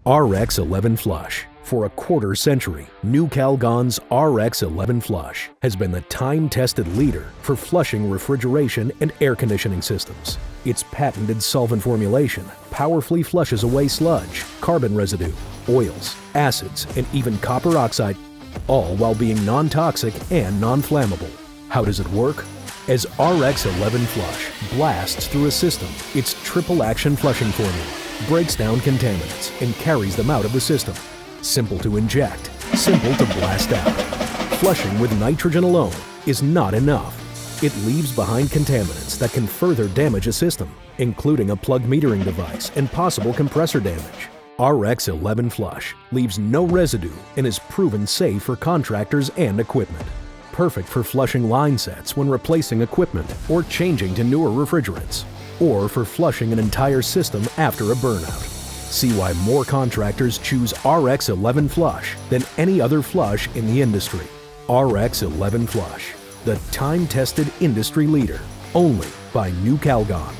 RX11 Flush. For a quarter century, Nu-Calgon's RX11 Flush has been the time-tested leader for flushing refrigeration and air conditioning systems. Its patented solvent formulation powerfully flushes away sludge, carbon residue, oils, acids, and even copper oxide, all while being non-toxic and non-flammable. How does it work? As RX11 Flush blasts through a system, its triple-action flushing formula breaks down contaminants and carries them out of the system. Simple to inject, simple to blast out. Flushing with nitrogen alone is not enough. It leaves behind contaminants that can further damage a system, including a plug metering device and possible compressor damage. RX11 Flush leaves no residue and is proven safe for contractors and equipment. Perfect for flushing line sets when replacing equipment or changing to newer refrigerants, or for flushing an entire system after a burnout. See why more contractors choose RX11 Flush than any other flush in the industry. RX11 Flush, the time-tested industry leader, only by Nu-Calgon.